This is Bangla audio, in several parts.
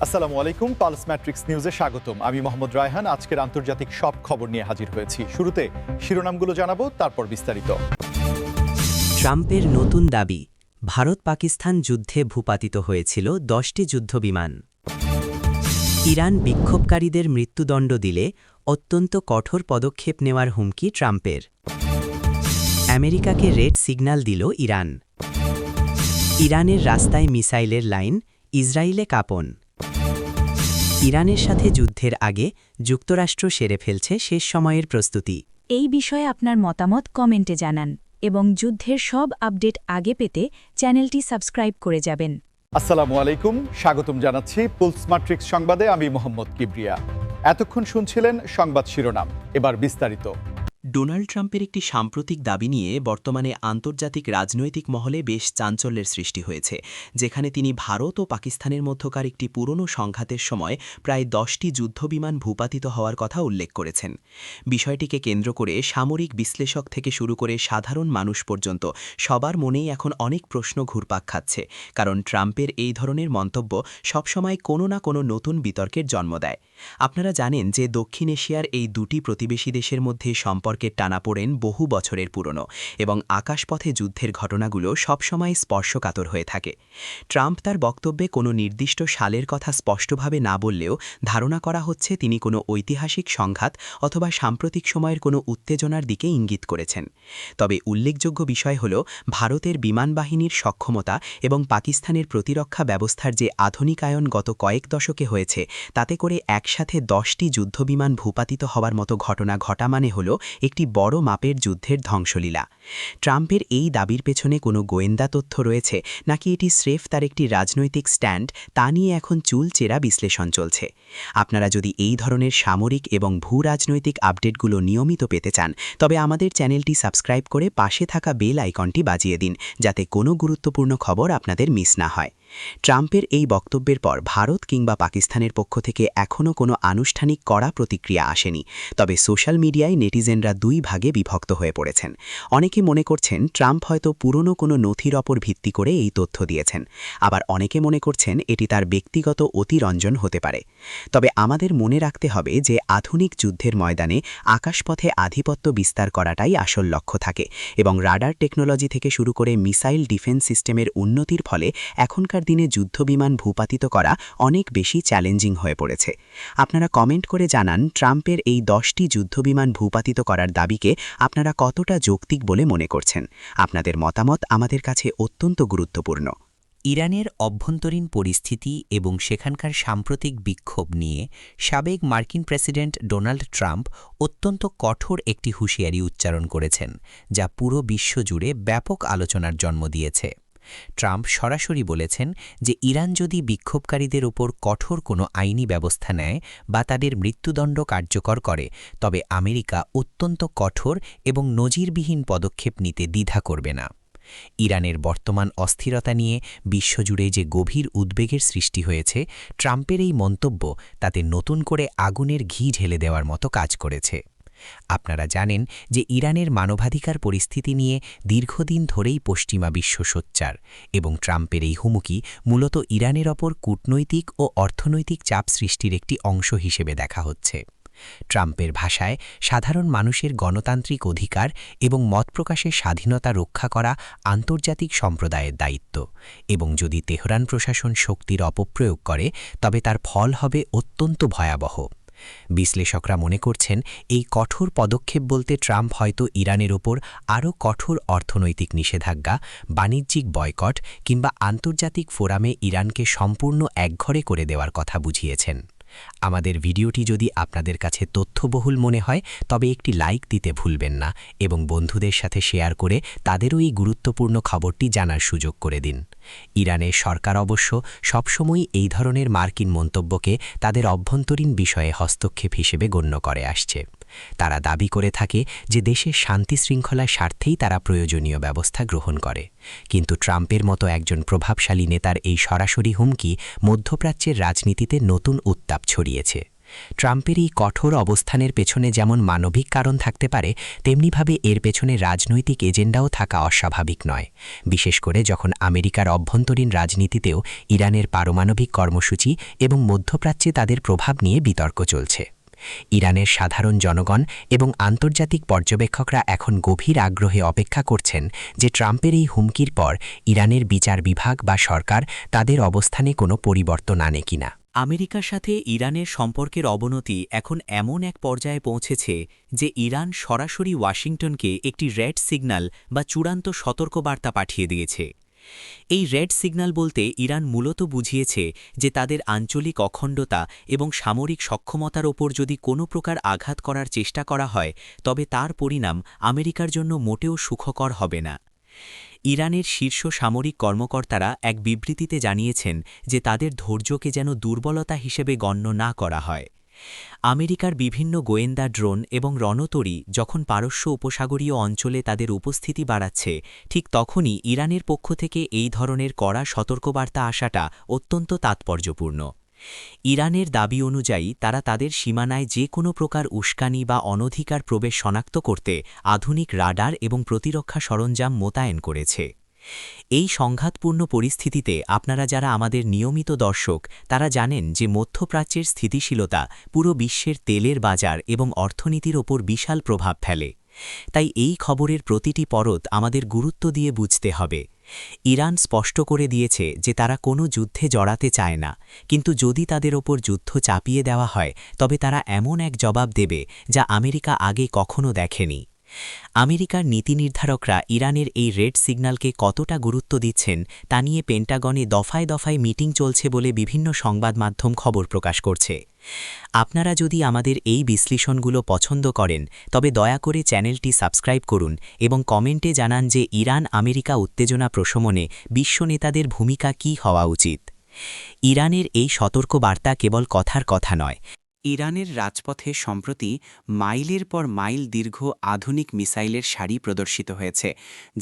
আসসালামু আলাইকুম, পালস ম্যাট্রিক্স নিউজে স্বাগতম। আমি মোহাম্মদ রায়হান। আজকের আন্তর্জাতিক সব খবর নিয়ে হাজির হয়েছি। শুরুতে শিরোনামগুলো জানাবো, তারপর বিস্তারিত। ট্রাম্পের নতুন দাবি, ভারত পাকিস্তান যুদ্ধে ভূপাতিত হয়েছিল 10টি যুদ্ধবিমান। ইরান বিক্ষোভকারীদের মৃত্যুদণ্ড দিলে অত্যন্ত কঠোর পদক্ষেপ নেওয়ার হুমকি ট্রাম্পের। আমেরিকাকে রেড সিগন্যাল দিল ইরান। ইরানের রাস্তায় মিসাইলের লাইন, ইসরায়েলে কাঁপন। ইরানের সাথে যুদ্ধের আগে যুক্তরাষ্ট্র সেরে ফেলছে শেষ সময়ের প্রস্তুতি। এই বিষয়ে আপনার মতামত কমেন্টে জানান এবং যুদ্ধের সব আপডেট আগে পেতে চ্যানেলটি সাবস্ক্রাইব করে যাবেন। আসসালামু আলাইকুম, স্বাগতম জানাচ্ছি পুলস ম্যাট্রিক্স সংবাদে। আমি মোহাম্মদ কিবরিয়া। এতক্ষণ শুনছিলেন সংবাদ শিরোনাম, এবার বিস্তারিত। ডোনাল্ড ট্রাম্পের একটি সাম্প্রতিক দাবি নিয়ে বর্তমানে আন্তর্জাতিক রাজনৈতিক মহলে বেশ চাঞ্চল্যের সৃষ্টি হয়েছে, যেখানে তিনি ভারত ও পাকিস্তানের মধ্যকার একটি পুরনো সংঘাতের সময় প্রায় 10টি যুদ্ধবিমান ভূপাতিত হওয়ার কথা উল্লেখ করেছেন। বিষয়টিকে কেন্দ্র করে সামরিক বিশ্লেষক থেকে শুরু করে সাধারণ মানুষ পর্যন্ত সবার মনেই এখন অনেক প্রশ্ন ঘুরপাক খাচ্ছে, কারণ ট্রাম্পের এই ধরনের মন্তব্য সবসময় কোনো না কোনো নতুন বিতর্কের জন্ম দেয়। আপনারা জানেন যে দক্ষিণ এশিয়ার এই দুটি প্রতিবেশী দেশের মধ্যে সম্পর্কের টানাপোড়েন বহু বছরের পুরনো এবং আকাশপথে যুদ্ধের ঘটনাগুলো সবসময় স্পর্শকাতর হয়ে থাকে। ট্রাম্প তার বক্তব্যে কোনো নির্দিষ্ট সালের কথা স্পষ্টভাবে না বললেও ধারণা করা হচ্ছে তিনি কোনো ঐতিহাসিক সংঘাত অথবা সাম্প্রতিক সময়ের কোনো উত্তেজনার দিকে ইঙ্গিত করেছেন। তবে উল্লেখযোগ্য বিষয় হল ভারতের বিমান বাহিনীর সক্ষমতা এবং পাকিস্তানের প্রতিরক্ষা ব্যবস্থার যে আধুনিকায়ন গত কয়েক দশকে হয়েছে, তাতে করে একসাথে 10টি যুদ্ধবিমান ভূপাতিত হওয়ার মতো ঘটনা ঘটা মানে হল একটি বড় মাপের যুদ্ধের ধ্বংসলীলা। ট্রাম্পের এই দাবির পেছনে কোনো গোয়েন্দা তথ্য রয়েছে নাকি এটি স্রেফ তার একটি রাজনৈতিক স্ট্যান্ড, তা নিয়ে এখন চুলচেরা বিশ্লেষণ চলছে। আপনারা যদি এই ধরনের সামরিক এবং ভূ রাজনৈতিক আপডেটগুলো নিয়মিত পেতে চান, তবে আমাদের চ্যানেলটি সাবস্ক্রাইব করে পাশে থাকা বেল আইকনটি বাজিয়ে দিন, যাতে কোনো গুরুত্বপূর্ণ খবর আপনাদের মিস না হয়। ট্রাম্পের এই বক্তব্যের পর ভারত কিংবা পাকিস্তানের পক্ষ থেকে এখনও কোনো আনুষ্ঠানিক কড়া প্রতিক্রিয়া আসেনি, তবে সোশ্যাল মিডিয়ায় নেটিজেনরা দুই ভাগে বিভক্ত হয়ে পড়েছেন। অনেকে মনে করছেন ট্রাম্প হয়তো পুরনো কোনো নথির ওপর ভিত্তি করে এই তথ্য দিয়েছেন, আবার অনেকে মনে করছেন এটি তার ব্যক্তিগত অতিরঞ্জন হতে পারে। তবে আমাদের মনে রাখতে হবে যে আধুনিক যুদ্ধের ময়দানে আকাশপথে আধিপত্য বিস্তার করাটাই আসল লক্ষ্য থাকে, এবং রাডার টেকনোলজি থেকে শুরু করে মিসাইল ডিফেন্স সিস্টেমের উন্নতির ফলে এখনকার দিনে যুদ্ধবিমান ভূপাতিত করা অনেক বেশি চ্যালেঞ্জিং হয়ে পড়েছে। আপনারা কমেন্ট করে জানান ট্রাম্পের এই 10টি যুদ্ধবিমান ভূপাতিত করার দাবিকে আপনারা কতটা যৌক্তিক বলে মনে করছেন। আপনাদের মতামত আমাদের কাছে অত্যন্ত গুরুত্বপূর্ণ। ইরানের অভ্যন্তরীণ পরিস্থিতি এবং সেখানকার সাম্প্রতিক বিক্ষোভ নিয়ে সাবেক মার্কিন প্রেসিডেন্ট ডোনাল্ড ট্রাম্প অত্যন্ত কঠোর একটি হুঁশিয়ারি উচ্চারণ করেছেন, যা পুরো বিশ্বজুড়ে ব্যাপক আলোচনার জন্ম দিয়েছে। ট্রাম্প সরাসরি বলেছেন যে ইরান যদি বিক্ষোভকারীদের ওপর কঠোর কোনো আইনি ব্যবস্থা নেয় বা তাদের মৃত্যুদণ্ড কার্যকর করে, তবে আমেরিকা অত্যন্ত কঠোর এবং নজিরবিহীন পদক্ষেপ নিতে দ্বিধা করবে না। ইরানের বর্তমান অস্থিরতা নিয়ে বিশ্বজুড়ে যে গভীর উদ্বেগের সৃষ্টি হয়েছে, ট্রাম্পের এই মন্তব্য তাতে নতুন করে আগুনের ঘি ঢেলে দেওয়ার মতো কাজ করেছে। আপনারা জানেন যে ইরানের মানবাধিকার পরিস্থিতি নিয়ে দীর্ঘদিন ধরেই পশ্চিমা বিশ্ব সোচ্চার, এবং ট্রাম্পের এই হুমকি মূলত ইরানের ওপর কূটনৈতিক ও অর্থনৈতিক চাপ সৃষ্টির একটি অংশ হিসেবে দেখা হচ্ছে। ট্রাম্পের ভাষায় সাধারণ মানুষের গণতান্ত্রিক অধিকার এবং মত প্রকাশের স্বাধীনতা রক্ষা করা আন্তর্জাতিক সম্প্রদায়ের দায়িত্ব, এবং যদি তেহরান প্রশাসন শক্তির অপপ্রয়োগ করে তবে তার ফল হবে অত্যন্ত ভয়াবহ। বিশ্লেষকরা মনে করছেন এই কঠোর পদক্ষেপ বলতে ট্রাম্প হয়তো ইরানের ওপর আরও কঠোর অর্থনৈতিক নিষেধাজ্ঞা, বাণিজ্যিক বয়কট কিংবা আন্তর্জাতিক ফোরামে ইরানকে সম্পূর্ণ একঘরে করে দেওয়ার কথা বুঝিয়েছেন। আমাদের ভিডিওটি যদি আপনাদের কাছে তথ্যবহুল মনে হয় তবে একটি লাইক দিতে ভুলবেন না, এবং বন্ধুদের সাথে শেয়ার করে তাদেরও এই গুরুত্বপূর্ণ খবরটি জানার সুযোগ করে দিন। ইরানের সরকার অবশ্য সবসময়ই এই ধরনের মার্কিন মন্তব্যকে তাদের অভ্যন্তরীণ বিষয়ে হস্তক্ষেপ হিসেবে গণ্য করে আসছে। তারা দাবি করে থাকে যে দেশের শান্তি শৃঙ্খলার স্বার্থেই তারা প্রয়োজনীয় ব্যবস্থা গ্রহণ করে, কিন্তু ট্রাম্পের মতো একজন প্রভাবশালী নেতার এই সরাসরি হুমকি মধ্যপ্রাচ্যের রাজনীতিতে নতুন উত্তাপ ছড়িয়েছে। ট্রাম্পের এই কঠোর অবস্থানের পেছনে যেমন মানবিক কারণ থাকতে পারে, তেমনিভাবে এর পেছনে রাজনৈতিক এজেন্ডাও থাকা অস্বাভাবিক নয়, বিশেষ করে যখন আমেরিকার অভ্যন্তরীণ রাজনীতিতেও ইরানের পারমাণবিক কর্মসূচি এবং মধ্যপ্রাচ্যে তাদের প্রভাব নিয়ে বিতর্ক চলছে। ইরানের সাধারণ জনগণ এবং আন্তর্জাতিক পর্যবেক্ষকরা এখন গভীর আগ্রহে অপেক্ষা করছেন যে ট্রাম্পের এই হুমকির পর ইরানের বিচার বিভাগ বা সরকার তাদের অবস্থানে কোনো পরিবর্তন আনে কিনা। আমেরিকার সাথে ইরানের সম্পর্কের অবনতি এখন এমন এক পর্যায়ে পৌঁছেছে যে ইরান সরাসরি ওয়াশিংটনকে একটি রেড সিগন্যাল বা চূড়ান্ত সতর্কবার্তা পাঠিয়ে দিয়েছে। এই রেড সিগন্যাল বলতে ইরান মূলত বুঝিয়েছে যে তাদের আঞ্চলিক অখণ্ডতা এবং সামরিক সক্ষমতার ওপর যদি কোনো প্রকার আঘাত করার চেষ্টা করা হয় তবে তার পরিণাম আমেরিকার জন্য মোটেও সুখকর হবে না। ইরানের শীর্ষ সামরিক কর্মকর্তারা এক বিবৃতিতে জানিয়েছেন যে তাদের ধৈর্যকে যেন দুর্বলতা হিসেবে গণ্য না করা হয়। আমেরিকার বিভিন্ন গোয়েন্দা ড্রোন এবং রণতরী যখন পারস্য উপসাগরীয় অঞ্চলে তাদের উপস্থিতি বাড়াচ্ছে, ঠিক তখনই ইরানের পক্ষ থেকে এই ধরনের কড়া সতর্কবার্তা আসাটা অত্যন্ত তাৎপর্যপূর্ণ। ইরানের দাবি অনুযায়ী তারা তাদের সীমানায় যে কোনো প্রকার উস্কানি বা অনধিকার প্রবেশ শনাক্ত করতে আধুনিক রাডার এবং প্রতিরক্ষা সরঞ্জাম মোতায়েন করেছে। এই সংঘাতপূর্ণ পরিস্থিতিতে আপনারা যারা আমাদের নিয়মিত দর্শক তারা জানেন যে মধ্যপ্রাচ্যের স্থিতিশীলতা পুরো বিশ্বের তেলের বাজার এবং অর্থনীতির ওপর বিশাল প্রভাব ফেলে। তাই এই খবরের প্রতিটি পরত আমাদের গুরুত্ব দিয়ে বুঝতে হবে। ইরান স্পষ্ট করে দিয়েছে যে তারা কোনো যুদ্ধে জড়াতে চায় না, কিন্তু যদি তাদের ওপর যুদ্ধ চাপিয়ে দেওয়া হয় তবে তারা এমন এক জবাব দেবে যা আমেরিকা আগে কখনো দেখেনি। আমেরিকার নীতি নির্ধারকরা ইরানের এই রেড সিগন্যালকে কতটা গুরুত্ব দিচ্ছেন তা নিয়ে পেন্টাগনে দফায় দফায় মিটিং চলছে বলে বিভিন্ন সংবাদ মাধ্যম খবর প্রকাশ করছে। আপনারা যদি আমাদের এই বিশ্লেষণগুলো পছন্দ করেন তবে দয়া করে চ্যানেলটি সাবস্ক্রাইব করুন এবং কমেন্টে জানান যে ইরান আমেরিকা উত্তেজনা প্রশমনে বিশ্ব নেতাদের ভূমিকা কী হওয়া উচিত। ইরানের এই সতর্কবার্তা কেবল কথার কথা নয়। ইরানের রাজপথে সম্প্রতি মাইলের পর মাইল দীর্ঘ আধুনিক মিসাইলের সারি প্রদর্শিত হয়েছে,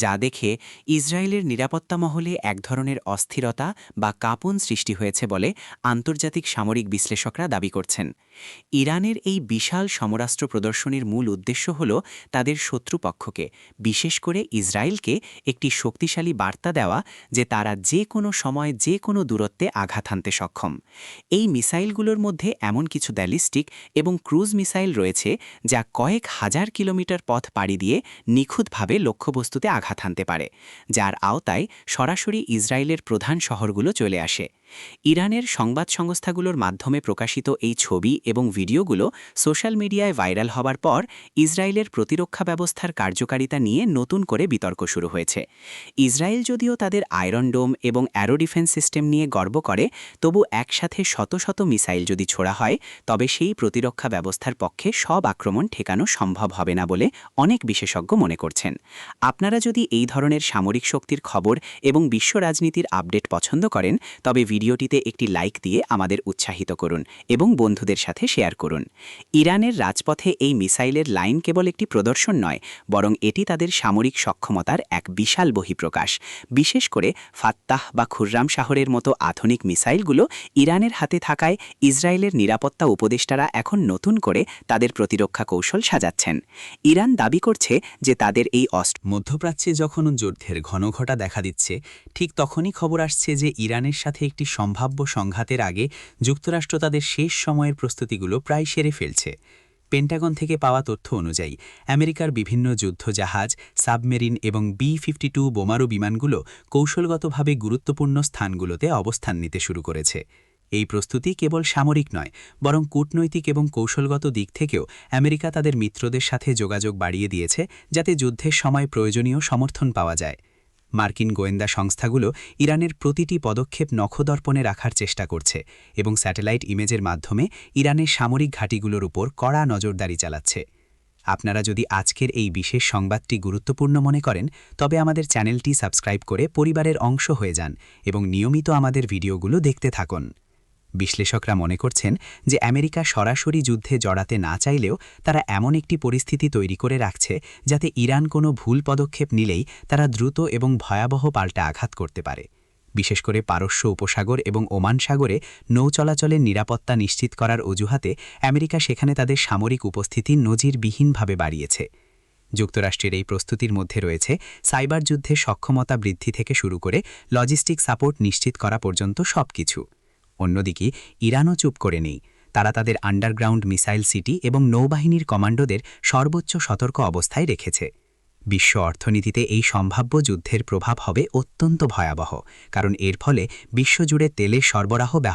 যা দেখে ইসরায়েলের নিরাপত্তা মহলে এক ধরনের অস্থিরতা বা কাঁপন সৃষ্টি হয়েছে বলে আন্তর্জাতিক সামরিক বিশ্লেষকরা দাবি করছেন। ইরানের এই বিশাল সমরাস্ত্র প্রদর্শনীর মূল উদ্দেশ্য হল তাদের শত্রুপক্ষকে, বিশেষ করে ইসরায়েলকে একটি শক্তিশালী বার্তা দেওয়া যে তারা যে কোনো সময় যে কোনো দূরত্বে আঘাত হানতে সক্ষম। এই মিসাইলগুলোর মধ্যে এমন কিছু ব্যালিস্টিক এবং ক্রুজ মিসাইল রয়েছে যা কয়েক হাজার কিলোমিটার পথ পাড়ি দিয়ে নিখুঁতভাবে লক্ষ্যবস্তুতে আঘাত হানতে পারে, যার আওতায় সরাসরি ইসরায়েলের প্রধান শহরগুলো চলে আসে। ইরানের সংবাদ সংস্থাগুলোর মাধ্যমে প্রকাশিত এই ছবি এবং ভিডিওগুলো সোশ্যাল মিডিয়ায় ভাইরাল হবার পর ইসরায়েলের প্রতিরক্ষা ব্যবস্থার কার্যকারিতা নিয়ে নতুন করে বিতর্ক শুরু হয়েছে। ইসরায়েল যদিও তাদের আয়রন ডোম এবং অ্যারো ডিফেন্স সিস্টেম নিয়ে গর্ব করে, তবু একসাথে শত শত মিসাইল যদি ছোড়া হয় তবে সেই প্রতিরক্ষা ব্যবস্থার পক্ষে সব আক্রমণ ঠেকানো সম্ভব হবে না বলে অনেক বিশেষজ্ঞ মনে করছেন। আপনারা যদি এই ধরনের সামরিক শক্তির খবর এবং বিশ্ব রাজনীতির আপডেট পছন্দ করেন তবে ভিডিওটিতে একটি লাইক দিয়ে আমাদের উৎসাহিত করুন এবং বন্ধুদের সাথে শেয়ার করুন। ইরানের রাজপথে এই মিসাইলের লাইন কেবল একটি প্রদর্শন নয়, বরং এটি তাদের সামরিক সক্ষমতার এক বিশাল বহিঃপ্রকাশ। বিশেষ করে ফাত্তাহ বা খুররাম শহরের মতো আধুনিক মিসাইলগুলো ইরানের হাতে থাকায় ইসরায়েলের নিরাপত্তা উপদেষ্টারা এখন নতুন করে তাদের প্রতিরক্ষা কৌশল সাজাচ্ছেন। ইরান দাবি করছে যে তাদের এই অস্ত্র মধ্যপ্রাচ্যে যখন যুদ্ধের ঘনঘটা দেখা দিচ্ছে, ঠিক তখনই খবর আসছে যে ইরানের সাথে একটি সম্ভাব্য সংঘাতের আগে যুক্তরাষ্ট্র তাদের শেষ সময়ের প্রস্তুতিগুলো প্রায় সেরে ফেলছে। পেন্টাগন থেকে পাওয়া তথ্য অনুযায়ী আমেরিকার বিভিন্ন যুদ্ধজাহাজ, সাবমেরিন এবং B-52 বোমারু বিমানগুলো কৌশলগতভাবে গুরুত্বপূর্ণ স্থানগুলোতে অবস্থান নিতে শুরু করেছে। এই প্রস্তুতি কেবল সামরিক নয়, বরং কূটনৈতিক এবং কৌশলগত দিক থেকেও আমেরিকা তাদের মিত্রদের সাথে যোগাযোগ বাড়িয়ে দিয়েছে যাতে যুদ্ধের সময় প্রয়োজনীয় সমর্থন পাওয়া যায়। মার্কিন গোয়েন্দা সংস্থাগুলো ইরানের প্রতিটি পদক্ষেপ নখদর্পণে রাখার চেষ্টা করছে এবং স্যাটেলাইট ইমেজের মাধ্যমে ইরানের সামরিক ঘাঁটিগুলোর উপর কড়া নজরদারি চালাচ্ছে। আপনারা যদি আজকের এই বিশেষ সংবাদটি গুরুত্বপূর্ণ মনে করেন তবে আমাদের চ্যানেলটি সাবস্ক্রাইব করে পরিবারের অংশ হয়ে যান এবং নিয়মিত আমাদের ভিডিওগুলো দেখতে থাকুন। বিশ্লেষকরা মনে করছেন যে আমেরিকা সরাসরি যুদ্ধে জড়াতে না চাইলেও তারা এমন একটি পরিস্থিতি তৈরি করে রাখছে যাতে ইরান কোনো ভুল পদক্ষেপ নিলেই তারা দ্রুত এবং ভয়াবহ পাল্টা আঘাত করতে পারে। বিশেষ করে পারস্য উপসাগর এবং ওমান সাগরে নৌ চলাচলের নিরাপত্তা নিশ্চিত করার অজুহাতে আমেরিকা সেখানে তাদের সামরিক উপস্থিতি নজিরবিহীনভাবে বাড়িয়েছে। যুক্তরাষ্ট্রের এই প্রস্তুতির মধ্যে রয়েছে সাইবার যুদ্ধে সক্ষমতা বৃদ্ধি থেকে শুরু করে লজিস্টিক সাপোর্ট নিশ্চিত করা পর্যন্ত সবকিছু। অন্যদিকে ইরানও চুপ করে নেই। তারা তাদের আন্ডারগ্রাউন্ড মিসাইল সিটি এবং নৌবাহিনীর কমান্ডোদের সর্বোচ্চ সতর্ক অবস্থায় রেখেছে। বিশ্ব অর্থনীতিতে এই সম্ভাব্য যুদ্ধের প্রভাব হবে অত্যন্ত ভয়াবহ, কারণ এর ফলে বিশ্বজুড়ে তেলের সরবরাহ ব্যাহত